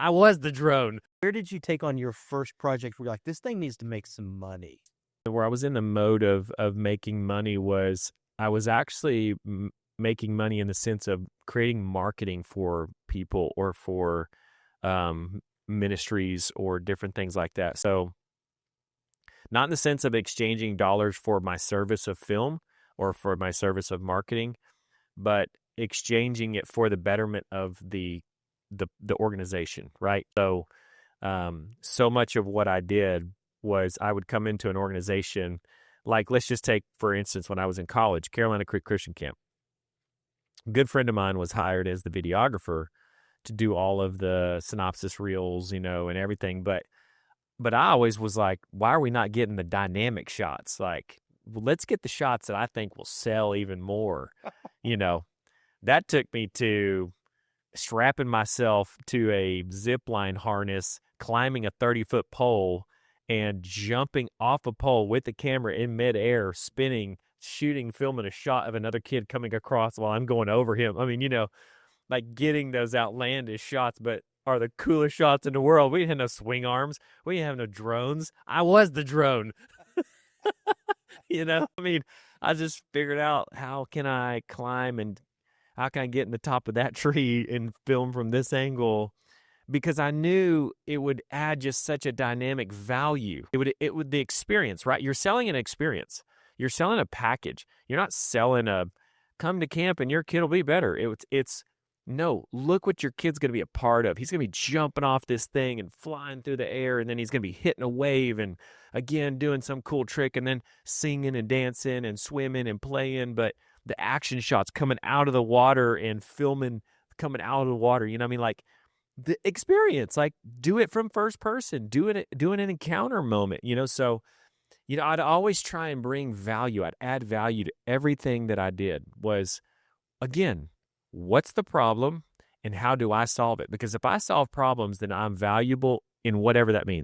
I was the drone. Where did you take on your first project where you're like, this thing needs to make some money? Where I was in the mode of making money was I was actually making money in the sense of creating marketing for people or for ministries or different things like that. So not in the sense of exchanging dollars for my service of film or for my service of marketing, but exchanging it for the betterment of the organization, right? So so much of what I did was I would come into an organization, like let's just take, for instance, when I was in college, Carolina Creek Christian Camp. A good friend of mine was hired as the videographer to do all of the synopsis reels, and everything. But I always was like, why are we not getting the dynamic shots? Like, well, let's get the shots that I think will sell even more. you know, that took me to strapping myself to a zip line harness, climbing a 30-foot pole, and jumping off a pole with the camera in midair, spinning, shooting, filming a shot of another kid coming across while I'm going over him. I mean, like getting those outlandish shots, but are the coolest shots in the world. We didn't have no swing arms. We didn't have no drones. I was the drone. I mean, I just figured out how can I climb and how can I get in the top of that tree and film from this angle? Because I knew it would add just such a dynamic value. It would the experience, right? You're selling an experience. You're selling a package. You're not selling a come to camp and your kid will be better. It's no, look what your kid's going to be a part of. He's going to be jumping off this thing and flying through the air, and then he's going to be hitting a wave and, again, doing some cool trick, and then singing and dancing and swimming and playing. But the action shots coming out of the water and filming coming out of the water, I mean, like the experience, like do it from first person, doing an encounter moment, So, I'd always try and bring value. I'd add value to everything that I did was, again, what's the problem and how do I solve it? Because if I solve problems, then I'm valuable in whatever that means.